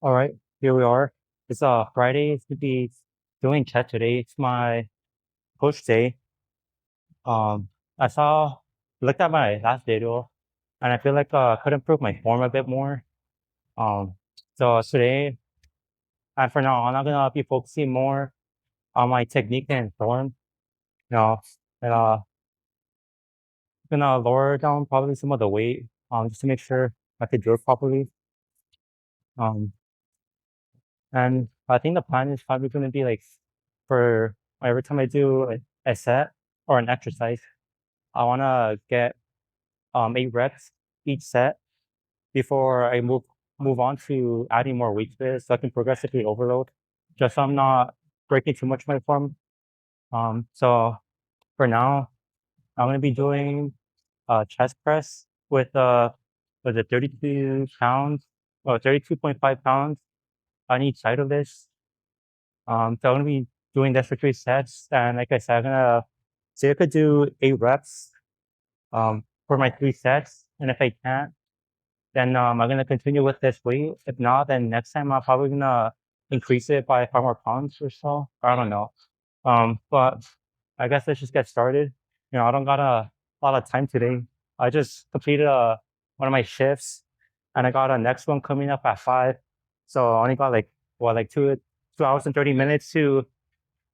All right, here we are. It's Friday. It's gonna be doing chat today. It's my push day. Um, I looked at my last video, and I feel like I could improve my form a bit more. Um, so today and for now on, I'm gonna be focusing more on my technique and form. You know, and gonna lower down probably some of the weight. Just to make sure I could do it properly. Um, and I think the plan is probably gonna be like for every time I do a set or an exercise, I want to get 8 reps each set before I move on to adding more weight to it, so I can progressively overload. Just so I'm not breaking too much of my form. So for now, I'm gonna be doing chest press with a 32 pounds or 32.5 pounds on each side of this. So I'm gonna be doing this for 3 sets, and like I said, I'm gonna see if I could do 8 reps for my 3 sets, and if I can't, then I'm gonna continue with this weight. If not, then next time I'm probably gonna increase it by 5 more pounds or so. I don't know. But I guess let's just get started. I don't got a lot of time today. I just completed one of my shifts, and I got a next one coming up at 5. So I only got like what, like 2 hours and 30 minutes to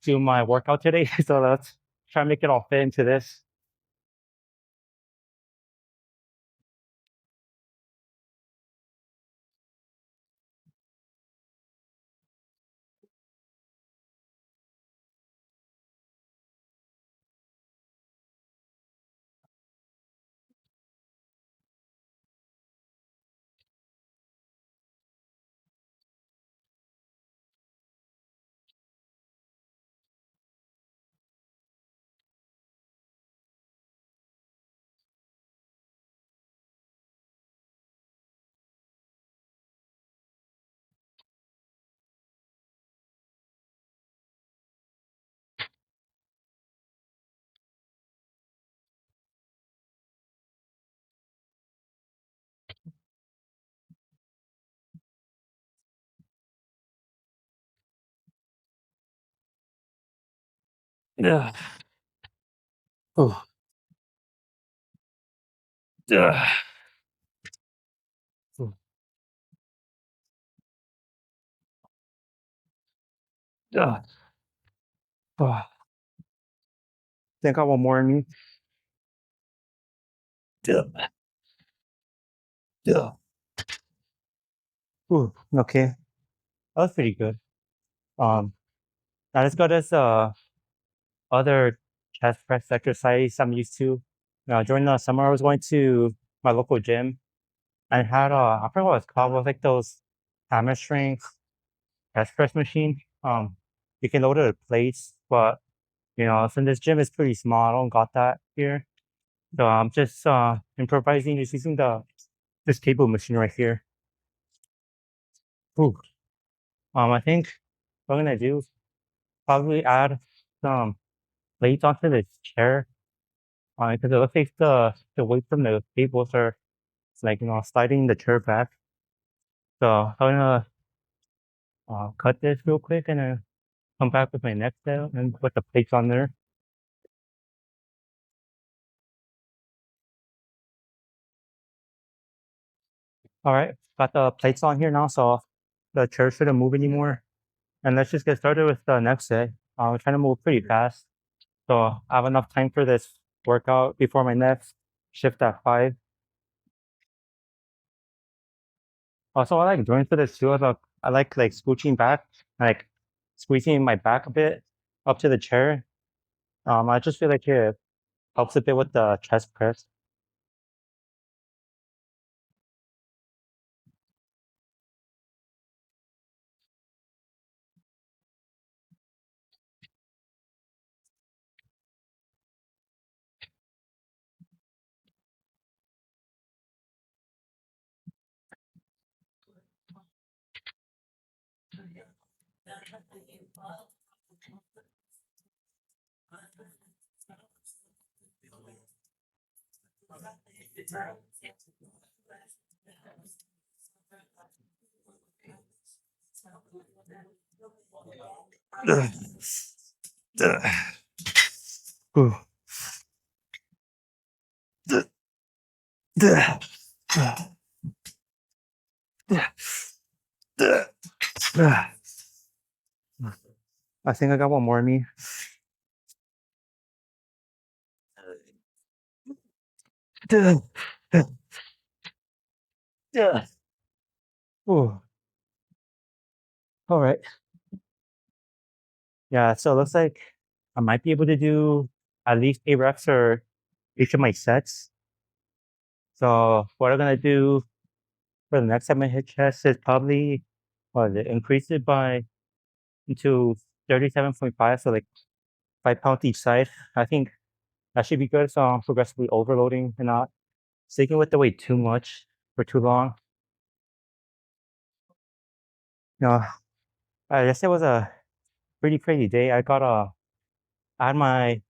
do my workout today. So let's try and make it all fit into this. Yeah. Oh, yeah. Yeah. Oh, think I want more in me. Yeah. Yeah. Ooh, okay. That was pretty good. Um, Now let's go to this other chest press exercise I'm used to. During the summer, I was going to my local gym and had I forgot what it's called. It was like those hammer strength chest press machine. You can load it with plates, but since this gym is pretty small, I don't got that here. So I'm just improvising, just using the this cable machine right here. Ooh. I think what I'm gonna do probably add some plates onto the chair because it looks like the weight from the cables are like sliding the chair back. So I'm gonna cut this real quick and then come back with my next set and put the plates on there. All right, got the plates on here now, so the chair shouldn't move anymore. And let's just get started with the next set. I'm trying to move pretty fast, so I have enough time for this workout before my next shift at 5. Also, I like doing for this too. I like scooching back, like squeezing my back a bit up to the chair. I just feel like it helps a bit with the chest press. I think I got one more in me. Ooh. All right. Yeah, so it looks like I might be able to do at least 8 reps for each of my sets. So what I'm gonna do for the next time I hit chest is probably increase it by into 37.5, so like 5 pounds each side. I think that should be good. So I'm progressively overloading and not sticking with the weight too much for too long. You know, I guess it was a pretty crazy day. I had my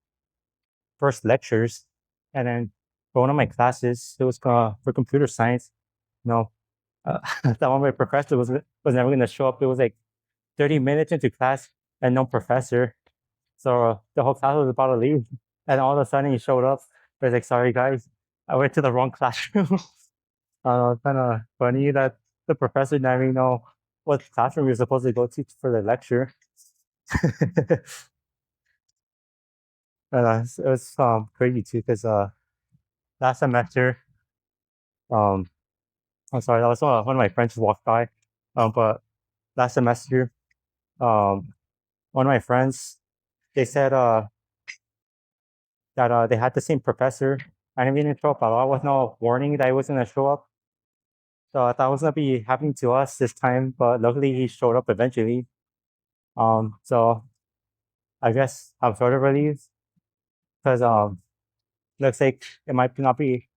first lectures, and then for one of my classes, it was for computer science. You know, that one my professor was never going to show up. It was like 30 minutes into class and no professor. So the whole class was about to leave, and all of a sudden he showed up. I was like, "Sorry guys, I went to the wrong classroom." Kind of funny that the professor didn't even know what classroom you're supposed to go to for the lecture. And it was crazy too because last semester, um I'm sorry, that was one of my friends just walked by. But last semester, um one of my friends, they said that they had the same professor and he didn't show up at all with no warning that he was gonna show up. So I thought it was gonna be happening to us this time, but luckily he showed up eventually. So I guess I'm sort of relieved because looks like it might not be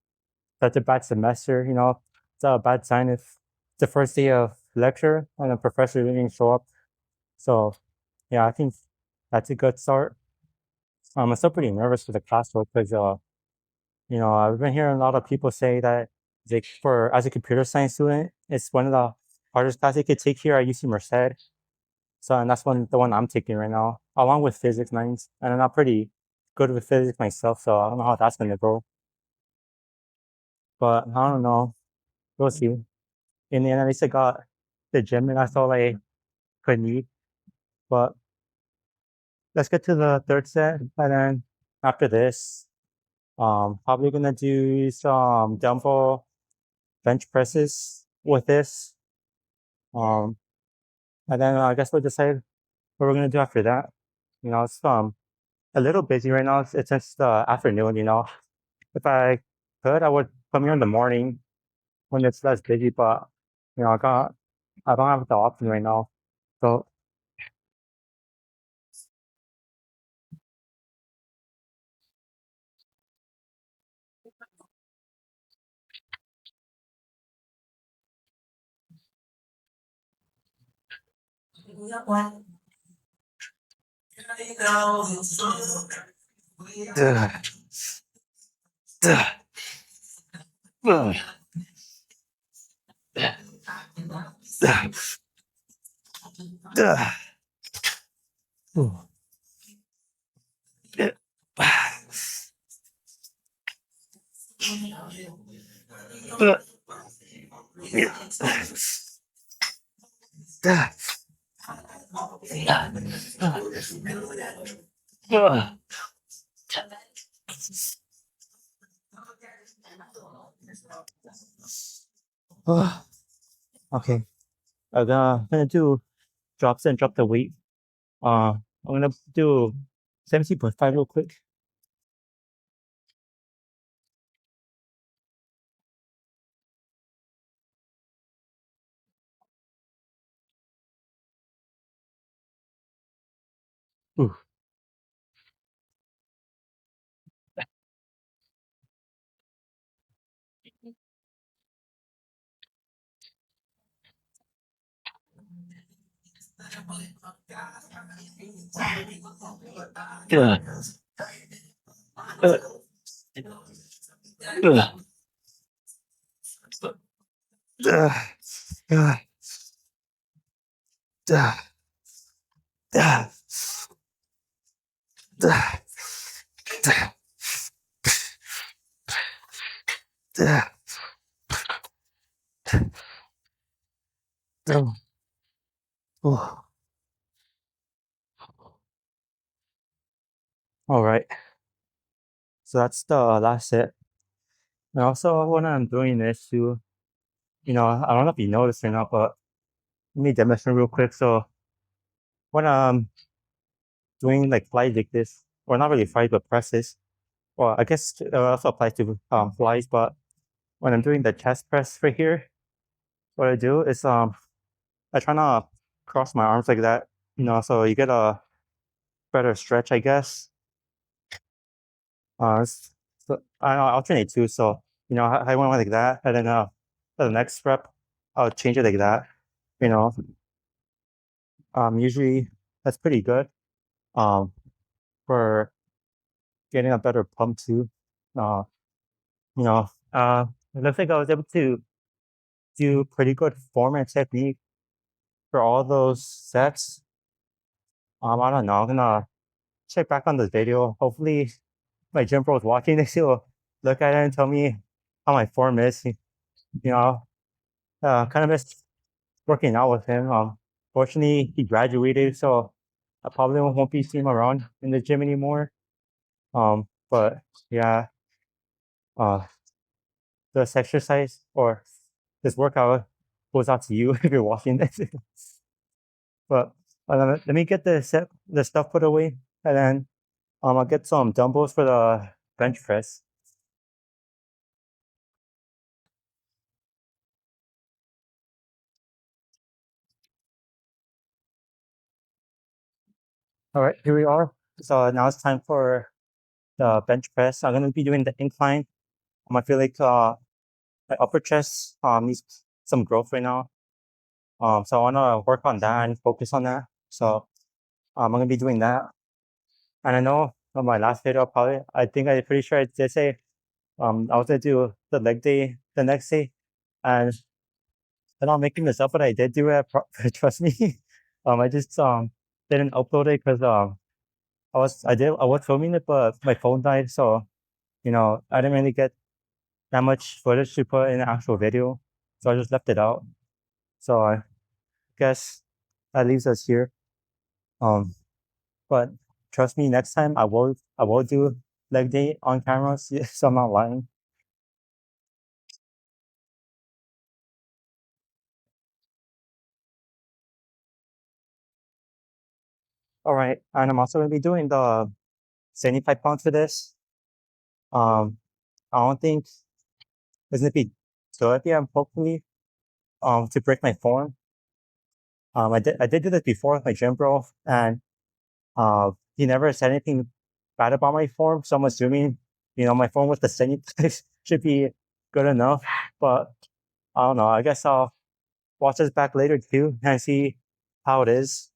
such a bad semester. You know, it's a bad sign if it's the first day of lecture and the professor didn't show up. So yeah, I think that's a good start. I'm still pretty nervous for the class though because you know, I've been hearing a lot of people say that like for as a computer science student, it's one of the hardest classes you could take here at UC Merced. So and that's the one I'm taking right now, along with physics nines. And I'm not pretty good with physics myself, so I don't know how that's gonna go. But I don't know. We'll see. In the end, at least I got the gym and that's all I could need. But let's get to the third set. And then after this, probably gonna do some dumbbell bench presses with this. Um, and then I guess we'll decide what we're gonna do after that. You know, it's a little busy right now. It's just the afternoon, you know. If I could, I would come here in the morning when it's less busy, but you know, I don't have the option right now. So okay, I'm gonna do drops and drop the weight. I'm gonna do 70.5 real quick. Ooh. Duh, duh, duh, duh, duh, duh. Ooh. All right, so that's the last set. And also, when I'm doing this too, I don't know if you noticed or not, but let me demonstrate real quick. So when I'm doing like flies like this, or not really flies, but presses, well, I guess it also applies to flies, but when I'm doing the chest press right here, what I do is I try not cross my arms like that, so you get a better stretch, I guess. So I alternate too. So I went like that, and then for the next rep, I'll change it like that. You know, usually that's pretty good. Um, for getting a better pump too. Uh, it looks like I was able to do pretty good form and technique for all those sets. I don't know. I'm gonna check back on the video. Hopefully, my gym bro is watching this. He'll look at it and tell me how my form is. Kind of miss working out with him. Fortunately, he graduated, so I probably won't be seeing him around in the gym anymore. But yeah, uh, this exercise or this workout goes out to you if you're watching this. But let me get the stuff put away, and then I'll get some dumbbells for the bench press. All right, here we are. So now it's time for the bench press. I'm gonna be doing the incline. I feel like my upper chest needs some growth right now. So I wanna work on that and focus on that. So I'm gonna be doing that. And I know on my last video, probably I think I'm pretty sure I did say I was gonna do the leg day the next day, and I'm not making this up, but I did do it. Trust me. I just didn't upload it because I was filming it, but my phone died, so I didn't really get that much footage to put in the actual video, so I just left it out. So I guess that leaves us here. Um, but trust me, next time I will do leg day on camera, so I'm not lying. All right, and I'm also gonna be doing the 75 pounds for this. Um, I don't think it's gonna be good. Yeah, hopefully, to break my form. I did do this before with my gym bro, and he never said anything bad about my form. So I'm assuming, my form with the 75 should be good enough. But I don't know. I guess I'll watch this back later too and see how it is.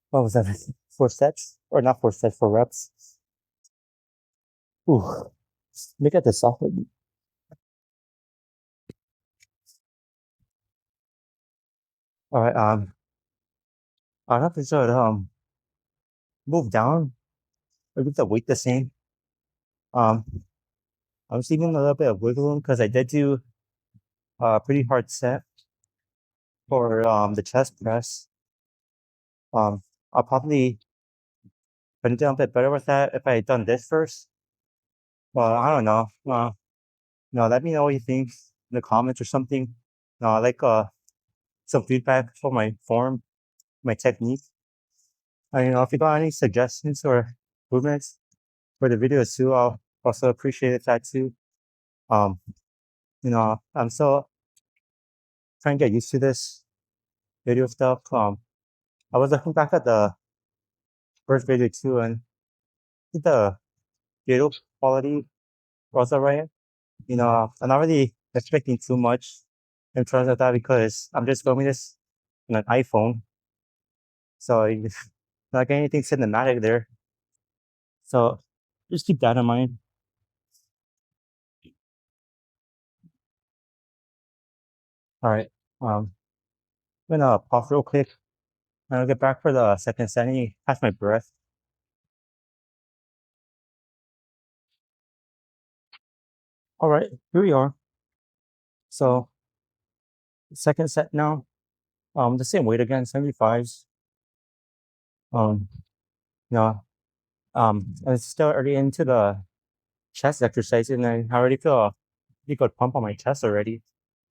What was that? 4 sets? Or not 4 sets, 4 reps? Ooh. Look at the software. All right. I don't know if it should move down or keep the weight the same. Um, I was leaving a little bit of wiggle room because I did do a pretty hard set for the chest press. Um, I'll probably couldn't do a bit better with that if I had done this first. Well, I don't know. Let me know what you think in the comments or something. I like some feedback for my form, my technique. If you got any suggestions or improvements for the videos too, I'll also appreciate that too. Um, I'm still trying to get used to this video stuff. I was looking back at the first video too, and I think the video quality was alright. I'm not really expecting too much in terms of that because I'm just filming this on an iPhone, so not getting anything cinematic there. So just keep that in mind. All right. I'm gonna pause real quick and I'll get back for the second setting. Catch my breath. All right, here we are. So second set now. The same weight again, 75s. Um, you know, I'm still already into the chest exercise, and I already feel a pretty good pump on my chest already.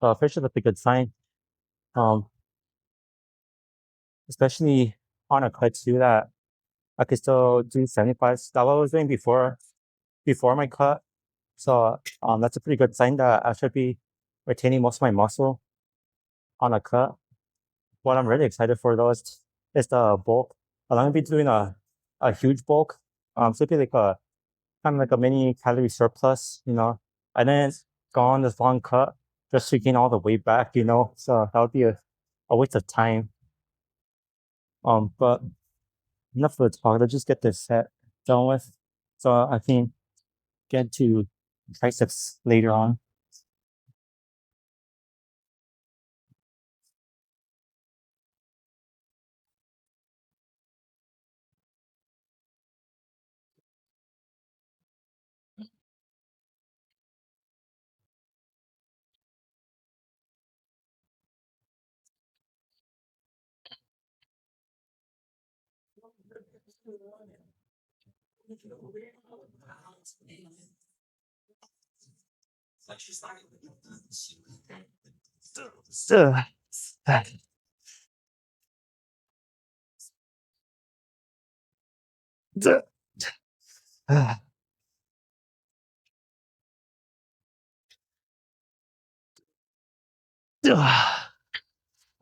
So fish is a pretty good sign. Um, Especially on a cut too, that I could still do 75s. That what I was doing before my cut. So that's a pretty good sign that I should be retaining most of my muscle on a cut. What I'm really excited for though is the bulk. I'm gonna be doing a huge bulk. So it'd be like a kind of like a mini calorie surplus, I didn't go on this long cut just to gain all the weight back, So that would be a waste of time. But enough of the talk. Let's just get this set done with. So I can get to triceps later on.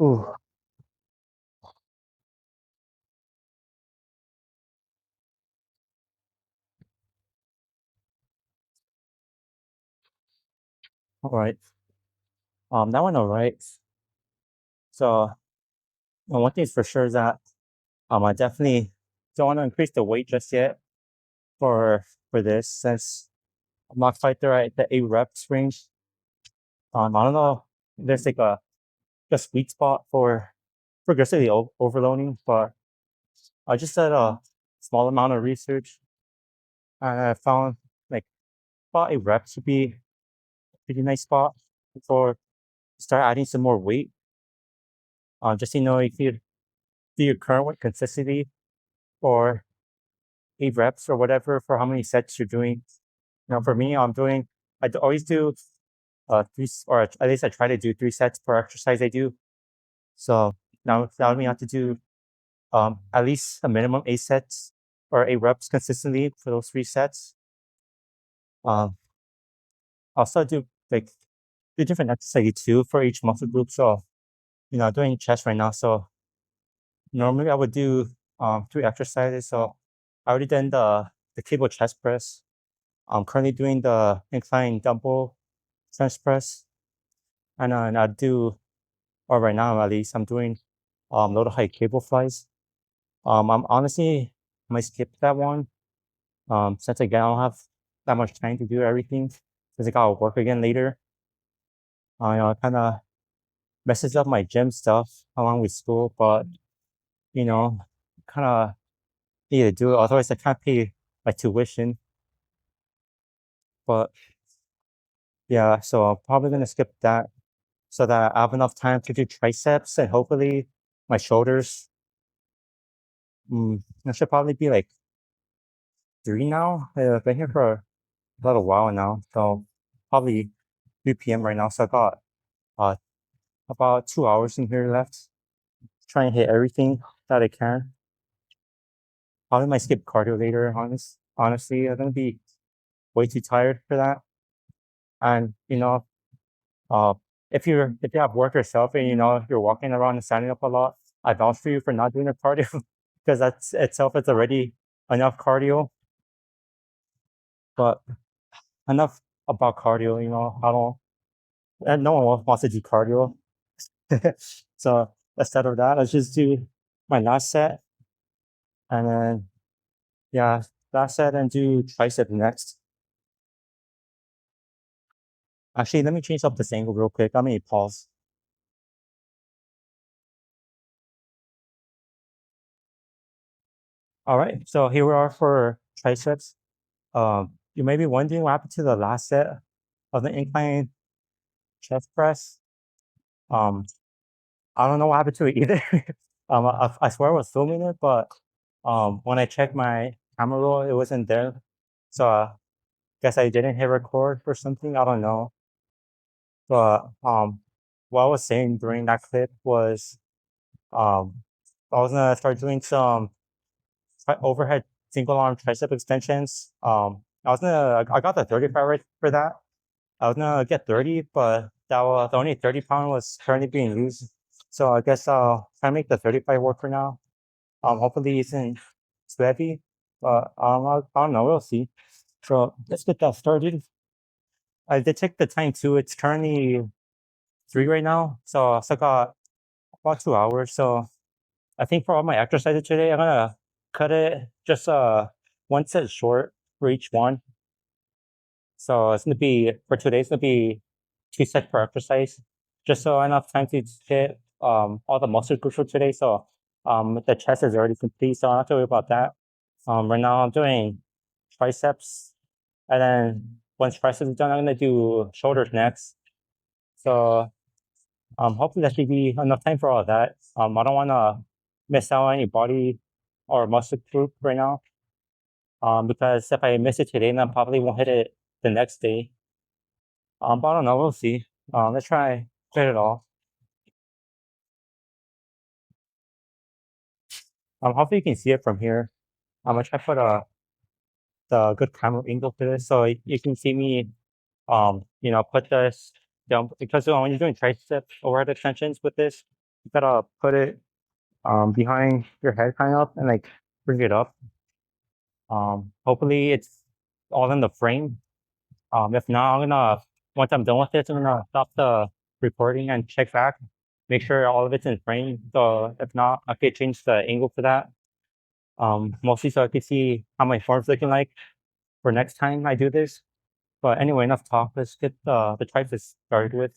Ooh. All right. That went all right. So one thing's for sure is that I definitely don't want to increase the weight just yet for this since I'm not quite there at the 8 reps range. I don't know. If there's like a sweet spot for progressively overloading, but I just did a small amount of research and I found like about 8 reps would be a pretty nice spot for start adding some more weight. Just if you do your current weight consistently or 8 reps or whatever for how many sets you're doing. For me, always do three, or at least I try to do 3 sets per exercise I do. So now that would mean I have to do at least a minimum 8 sets or 8 reps consistently for those 3 sets. Um, also do like do different exercises too for each muscle group. So I'm doing chest right now. So normally I would do 3 exercises. So I already done the cable chest press. I'm currently doing the incline dumbbell chest press, and I do, or right now at least, I'm doing low to high cable flies. I'm honestly might skip that one. Since again I don't have that much time to do everything because I gotta work again later. It kind of messes up my gym stuff along with school, but kind of need to do it. Otherwise, I can't pay my tuition. But yeah, so I'm probably gonna skip that so that I have enough time to do triceps and hopefully my shoulders. That should probably be like 3 now. I've been here for a little while now, so probably 3 p.m. right now. So I got uh about 2 hours in here left. Trying to hit everything that I can. Probably might skip cardio later. Honestly, I'm gonna be way too tired for that. And uh, if you have work yourself and you're walking around and standing up a lot, I vouch for you for not doing a cardio because that's itself it's already enough cardio. But enough about cardio. I don't, and no one wants to do cardio. So instead of that, let's just do my last set, and then yeah, last set and do tricep next. Actually, let me change up this angle real quick. I may pause. All right, so here we are for triceps. You may be wondering what happened to the last set of the incline chest press. Um, I don't know what happened to it either. I swear I was filming it, but when I checked my camera roll, it wasn't there. So guess I didn't hit record or something. I don't know. But what I was saying during that clip was um, I was gonna start doing some overhead single arm tricep extensions. I got the 35 right for that. I was gonna get 30, but that was the only 30-pound was currently being used. So I guess I'll try to make the 35 work for now. Hopefully it isn't too heavy, but I don't know. We'll see. So let's get that started. I did take the time too. It's currently 3 right now, so I still got about 2 hours. So I think for all my exercises today, I'm gonna cut it just one set short for each one. So it's gonna be for today. It's gonna be 2 sets per exercise, just so I have enough time to hit all the muscle groups for today. So the chest is already complete, so I don't have to worry about that. Right now I'm doing triceps, and then once triceps is done, I'm gonna do shoulders next. So hopefully that should be enough time for all of that. I don't want to miss out on any body or muscle group right now. Because if I miss it today, then I probably won't hit it the next day. But I don't know. We'll see. Let's try get it all. Hopefully you can see it from here. I'm gonna try to put the good camera angle for this so you can see me. Put this down because when you're doing tricep overhead extensions with this, you gotta put it behind your head kind of and like bring it up. Hopefully it's all in the frame. If not, once I'm done with this, I'm gonna stop the recording and check back, make sure all of it's in frame. So if not, I could change the angle for that. Mostly so I could see how my form's looking like for next time I do this. But anyway, enough talk. Let's get the triceps started with.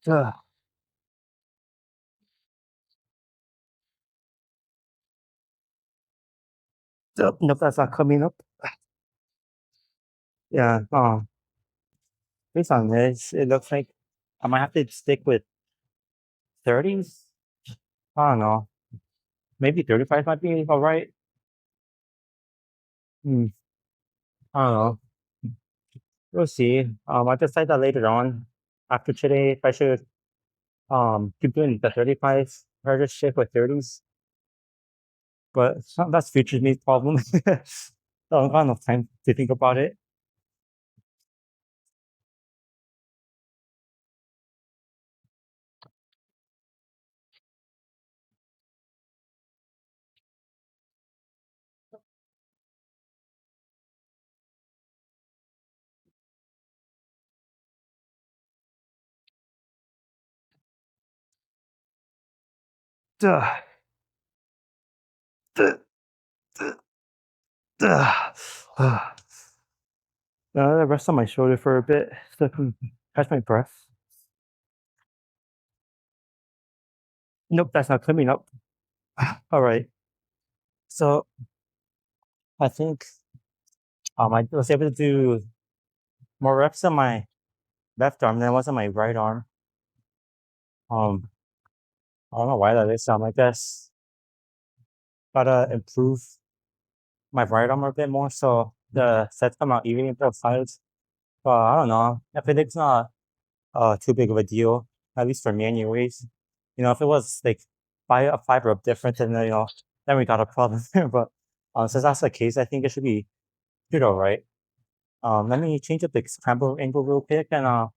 Ugh. Nope, that's not coming up. Yeah. Based on this, it looks like I might have to stick with 30s. I don't know. Maybe 35 might be all right. Hmm. I don't know. We'll see. I'll decide that later on after today if I should keep doing the 35s or just shift with 30s. But that's future me problem. So I don't got enough time to think about it. Duh, duh, duh, duh. Rest on my shoulder for a bit so I can catch my breath. Nope, that's not coming up. All right. So I think I was able to do more reps on my left arm than I was on my right arm. Um, I don't know why that is. I guess gotta improve my right arm a bit more so the sets come out even in both sides. But I don't know. I think it's not too big of a deal, at least for me anyways. If it was like a 5 rep difference, then then we got a problem. But since that's the case, I think it should be good, all right. Let me change up the scramble angle real quick and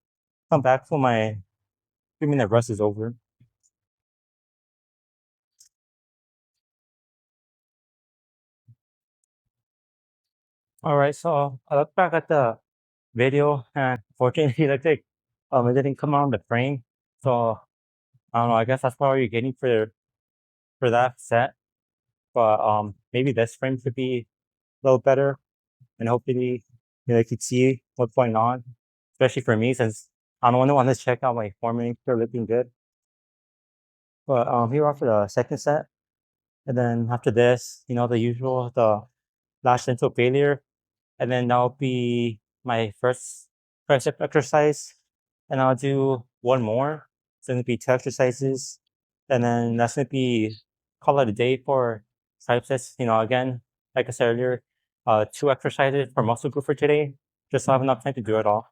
come back when my 3-minute rest is over. All right, so I look back at the video and fortunately, it looks like it didn't come out on the frame. So I don't know. I guess that's probably you're getting for that set. But maybe this frame could be a little better, and hopefully you could see what's going on, especially for me since I'm the one who want to check out my forming for looking good. But here after the second set, and then after this, the usual the last dental failure, and then that'll be my first tricep exercise, and I'll do one more. So it'll be two exercises, and then that's gonna be call it a day for triceps. Again, like I said earlier, two exercises for muscle group for today, just so I have enough time to do it all.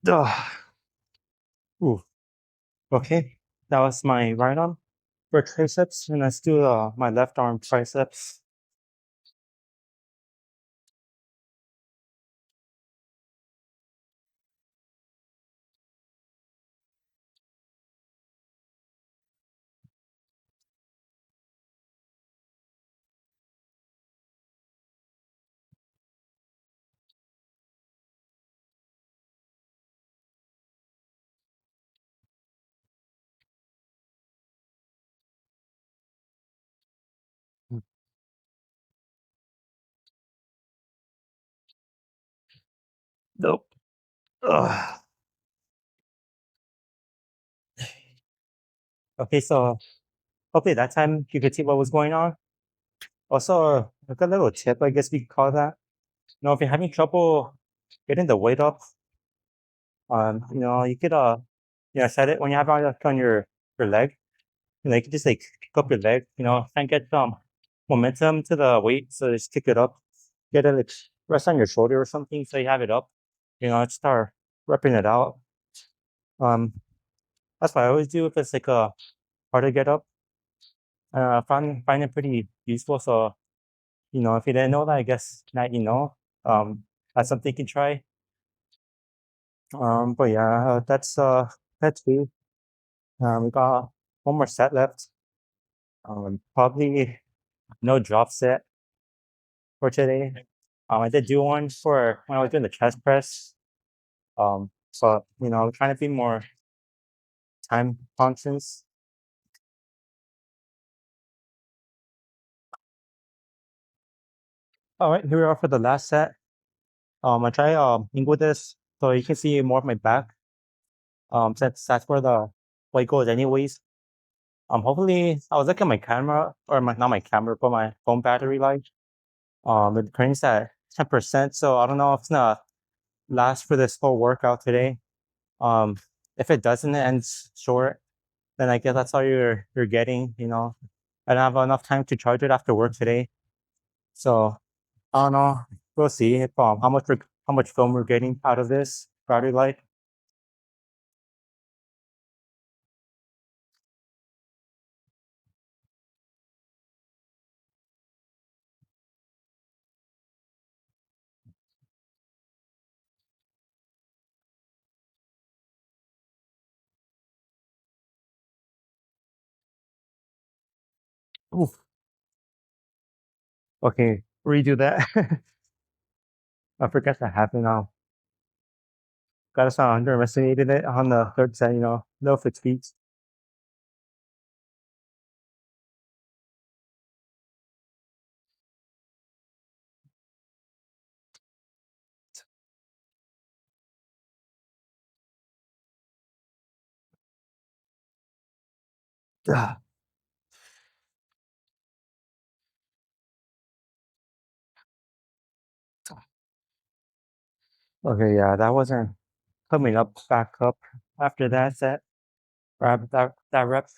Ugh. Ooh, okay, that was my right arm for triceps, and let's do my left arm triceps. Nope. Ugh. Okay, so hopefully that time you could see what was going on. Also, like a little tip, I guess we could call that. If you're having trouble getting the weight up, you could set it when you have it like, on your leg. You could just like kick up your leg, and get some momentum to the weight. So just kick it up, get it like rest on your shoulder or something, so you have it up. Start repping it out. Um, that's what I always do if it's like hard to get up. Find it pretty useful. So if you didn't know that, I guess now you know. That's something you can try. But yeah, that's it. We got one more set left. Probably no drop set for today. I did do one for when I was doing the chest press. So I'm trying to be more time conscious. All right, here we are for the last set. I try angle this so you can see more of my back. Since that's where the weight goes anyways. Hopefully I was looking at my camera or my not my camera, but my phone battery life. It currently at 10%, so I don't know if it's gonna last for this whole workout today. Um, if it doesn't, it ends short, then I guess that's all you're getting. I don't have enough time to charge it after work today, so I don't know. We'll see if how much film we're getting out of this battery life. Oof. Okay, redo that. I forgot that happened now. Got us underestimated it on the third set, no fatigue. Ah, okay, yeah, that wasn't coming up back up after that set. Or that rep.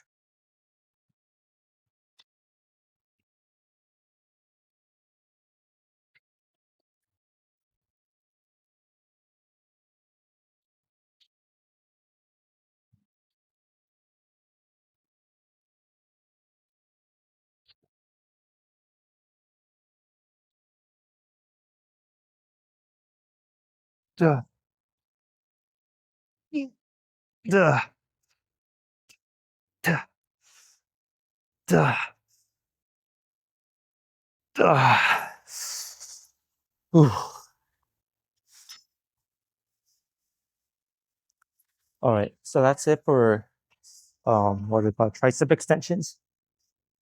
Duh, duh, duh, duh, duh. Ooh. All right, so that's it for what do we call it, tricep extensions.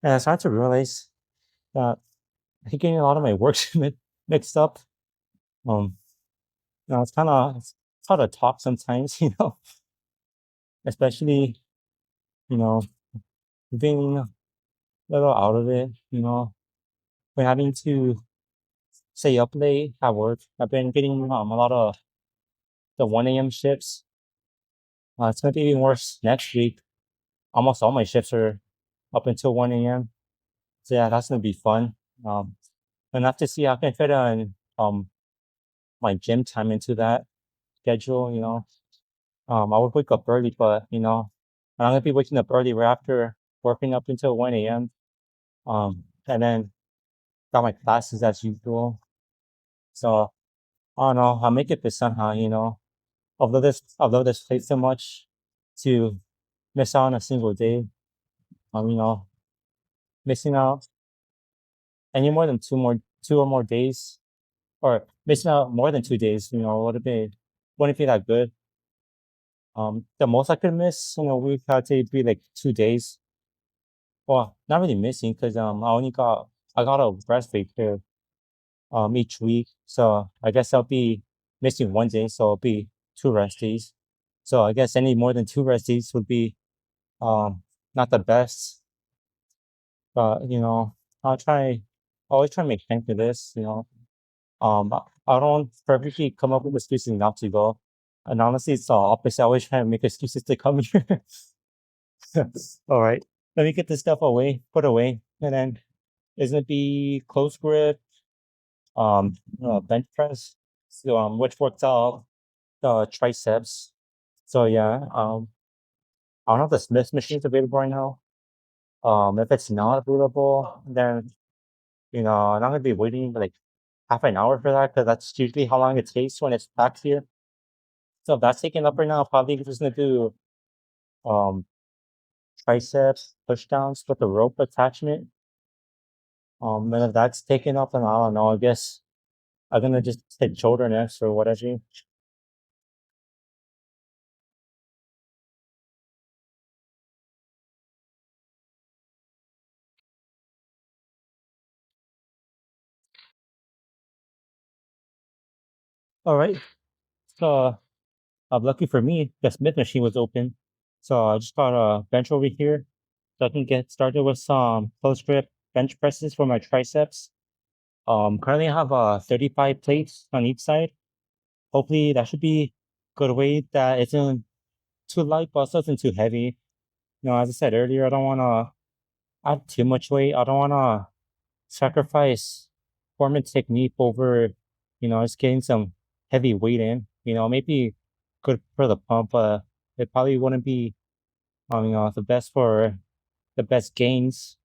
And I started to realize that I keep getting a lot of my works mixed up. Um, it's kind of talk sometimes, especially you know being a little out of it. We're having to stay up late at work. I've been getting a lot of the 1 a.m. shifts. It's gonna be even worse next week. Almost all my shifts are up until 1 a.m. So yeah, that's gonna be fun. And I have to see how I can fit in my gym time into that schedule. I would wake up early, but I'm gonna be waking up early right after working up until 1 a.m. And then got my classes as usual. So I don't know. I'll make it this somehow. Although this plays so much to miss out on a single day. Um, you know, Missing out any more than 2 or more days, or missing out more than 2 days, wouldn't be that good. The most I could miss, we could say be like 2 days. Well, not really missing because I got a rest break here each week. So I guess I'll be missing 1 day, so it'll be 2 rest days. So I guess any more than 2 rest days would be um not the best. But I'll try always try to make time for this. I don't perfectly come up with excuses not to go. And honestly, it's the opposite. I always try to make excuses to come here. All right. Let me get this stuff put away, and then it's gonna be close grip, bench press, so, which works out the triceps. So yeah, I don't have the Smith machines available right now. If it's not available, then I'm not gonna be waiting like half an hour for that because that's usually how long it takes when it's packed here. So if that's taken up right now, probably just gonna do um triceps pushdowns with the rope attachment. And if that's taken up, then I don't know. I guess I'm gonna just hit shoulder next or whatever. All right. So lucky for me, the Smith machine was open. So I just got a bench over here so I can get started with some close grip bench presses for my triceps. Currently I have 35 plates on each side. Hopefully that should be good weight that isn't too light, but also isn't too heavy. As I said earlier, I don't want to add too much weight. I don't want to sacrifice form and technique over, just getting some heavy weight in. Maybe good for the pump, but it probably wouldn't be, the best for the best gains.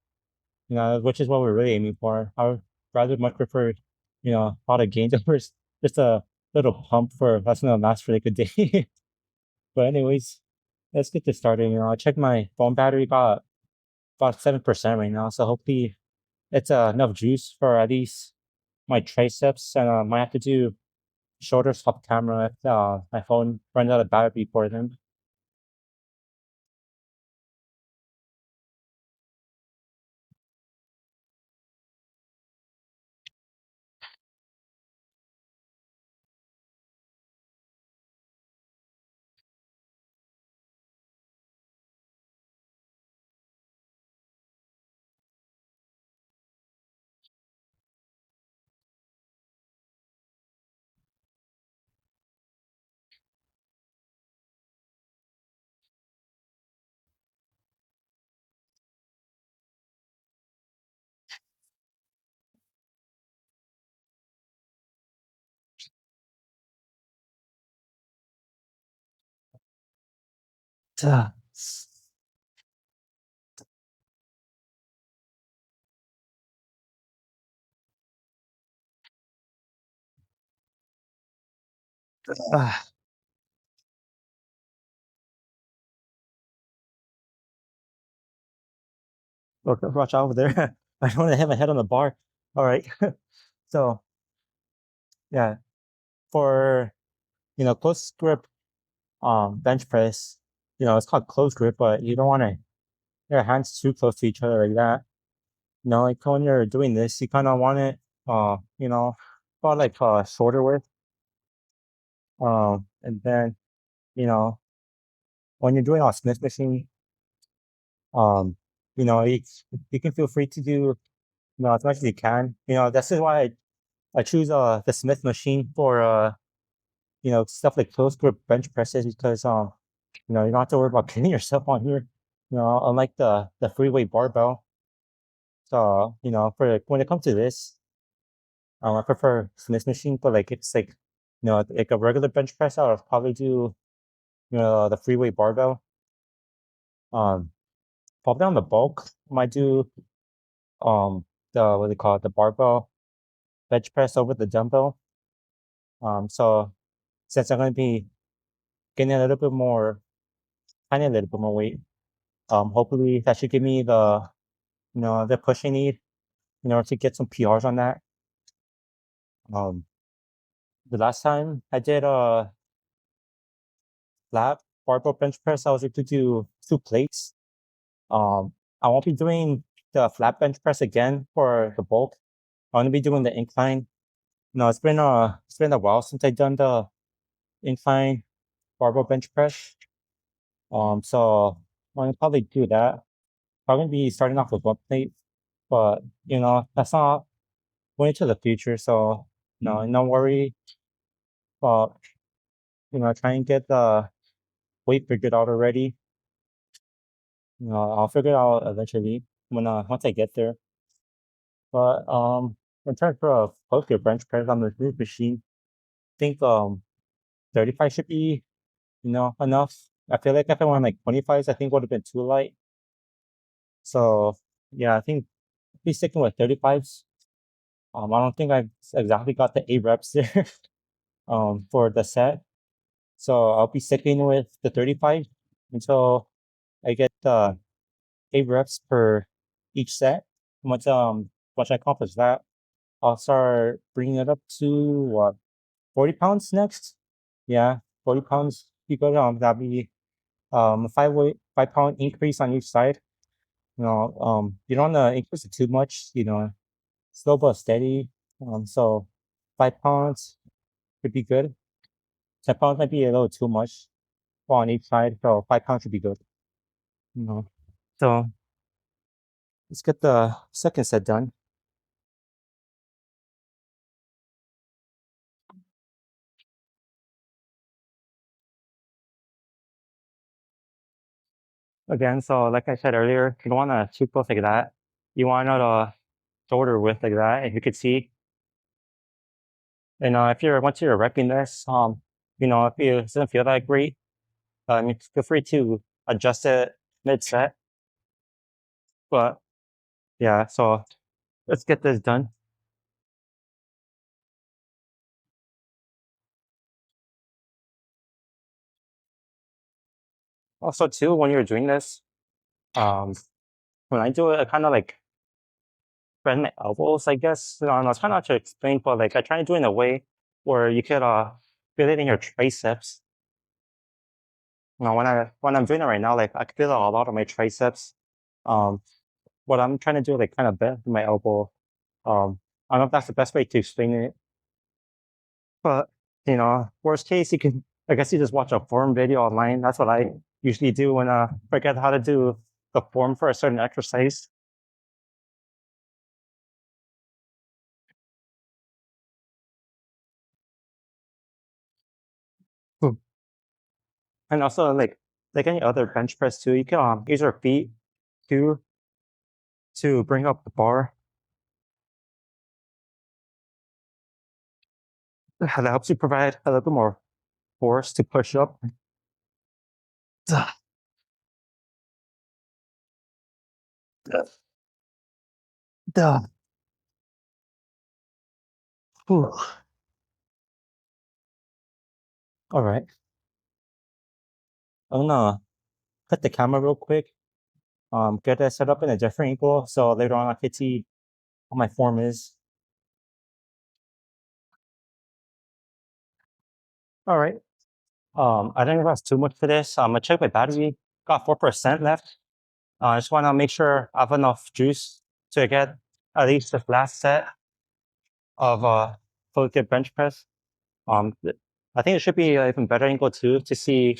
Which is what we're really aiming for. I would rather much prefer, a lot of gains over just a little pump for that's gonna last for like a day. But anyways, let's get this started. I checked my phone battery, got about 7% right now. So hopefully it's enough juice for at least my triceps, and I might have to do shoulder swap camera if my phone runs out of battery before then. Duh. Ah, look, watch out over there. I don't want to hit my head on the bar. All right. So yeah, for close grip bench press, it's called close grip, but you don't want to your hands too close to each other like that. Like when you're doing this, you kind of want it, about like shoulder width. And then you know when you're doing on Smith machine, um, you know, you, you can feel free to do as much as you can. This is why I choose the Smith machine for stuff like close grip bench presses because you don't have to worry about killing yourself on here. Unlike the free weight barbell. So for when it comes to this, I prefer Smith machine, but like it's like like a regular bench press, I would probably do the free weight barbell. Um, probably on the bulk, I might do the what do they call it, the barbell bench press over the dumbbell. So since I'm gonna be getting a little bit more, tiny a little bit more weight, hopefully that should give me the push I need in order to get some PRs on that. Um, the last time I did a flat barbell bench press, I was able to do 2 plates. I won't be doing the flat bench press again for the bulk. I'm gonna be doing the incline. No, it's been a while since I've done the incline barbell bench press. So I'm gonna probably do that. Probably be starting off with 1 plate, but that's not going into the future. So no worry about try and get the weight figured out already. I'll figure it out eventually once I get there. But in terms of poker bench press on the new machine, I think 35 should be enough. I feel like if I went like 25s, I think would have been too light. So yeah, I think be sticking with 35s. I don't think I've exactly got the 8 reps there for the set. So I'll be sticking with the 35 until I get 8 reps per each set. Once I accomplish that, I'll start bringing it up to what 40 pounds next. Yeah, 40 pounds. Because that'll be a 5 pound increase on each side. You don't want to increase it too much. Slow but steady. So 5 pounds could be good. 10 pounds might be a little too much on each side. So 5 pounds should be good. You know. So let's get the second set done. Again, so like I said earlier, you don't want to too close like that. You want to know the shoulder width like that, if you could see. And if you're once you're repping this, if it doesn't feel that great, feel free to adjust it mid set. But yeah, so let's get this done. Also, too, when you're doing this, um, when I do it, I kind of like bend my elbows, I guess. I don't know, it's kind of hard to explain, but like I try to do it in a way where you could feel it in your triceps. When I'm doing it right now, like I can feel a lot of my triceps. Um, what I'm trying to do, like kind of bend my elbow. I don't know if that's the best way to explain it, but worst case, you can. I guess you just watch a form video online. That's what I usually do when I forget how to do the form for a certain exercise. Hmm. And also, like any other bench press too, you can use your feet too to bring up the bar. That helps you provide a little bit more force to push up. Duh, duh, duh. Whew. All right, I'm gonna cut the camera real quick. Get that set up in a different angle so later on I can see how my form is. All right. I didn't invest too much for this. I'm gonna check my battery. Got 4% left. I just want to make sure I have enough juice to get at least the last set of full dip bench press. I think it should be an even better angle too to see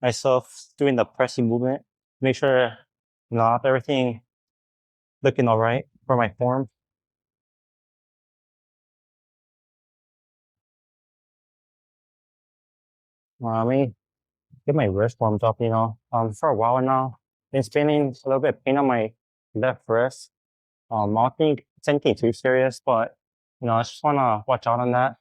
myself doing the pressing movement. Make sure I have everything looking all right for my form. Let me get my wrist warmed up. For a while now, been spinning a little bit of pain on my left wrist. I don't think it's anything too serious, but I just wanna watch out on that.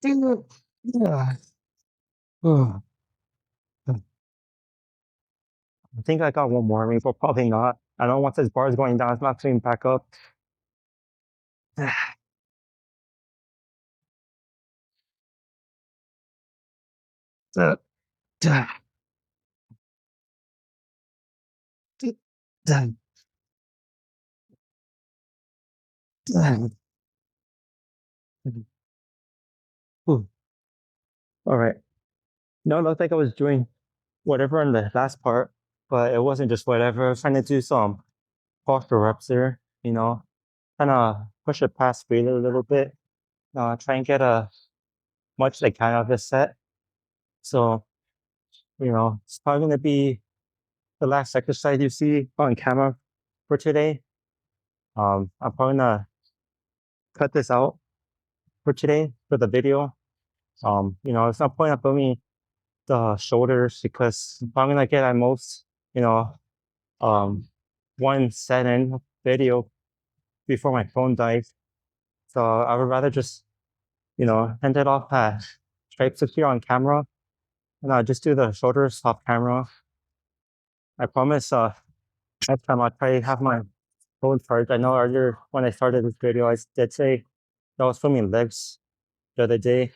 Yeah. I think I got one more, maybe, but probably not. I don't know once this bar is going down, it's not coming back up. All right. No, it looked like I was doing whatever in the last part, but it wasn't just whatever. I was trying to do some posture reps there, kind of push it past failure a little bit. Try and get a much like kind of a set. So, it's probably going to be the last exercise you see on camera for today. I'm probably going to cut this out for today for the video. It's not point of filming the shoulders because I'm gonna get at most, you know, um, one set in video before my phone dies. So I would rather just, end it off at stripes here on camera and I'll just do the shoulders off camera. I promise, next time I'll try to have my phone charged. I know earlier when I started this video, I did say that I was filming legs the other day,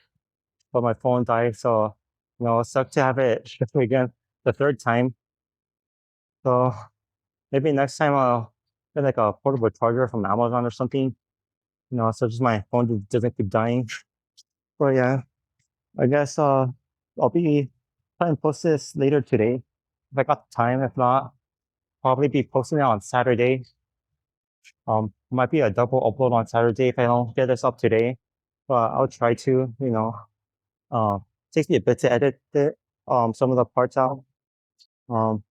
but my phone died. So, it sucked to have it shift again the third time. So maybe next time I'll get like a portable charger from Amazon or something, so just my phone doesn't keep dying. But yeah, I guess I'll be trying to post this later today if I got time. If not, probably be posting it on Saturday. Might be a double upload on Saturday if I don't get this up today, but I'll try to. Uh, takes me a bit to edit it. Some of the parts out. Um,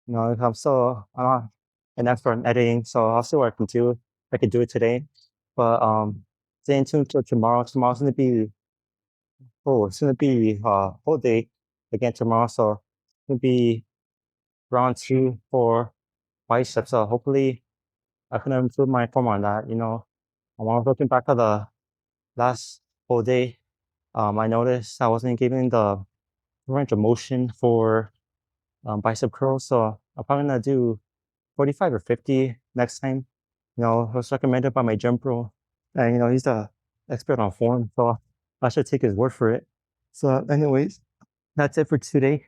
I'm not an expert in editing, so I'll see what I can do. I can do it today, but stay tuned till tomorrow. Tomorrow's gonna be Oh, it's gonna be whole day again tomorrow, so it's gonna be round two for biceps. So hopefully I can improve my form on that. When I was looking back at the last whole day, I noticed I wasn't giving the range of motion for bicep curls, so I'm probably gonna do 45 or 50 next time. It was recommended by my gym bro, and he's the expert on form, so I should take his word for it. So, anyways, that's it for today.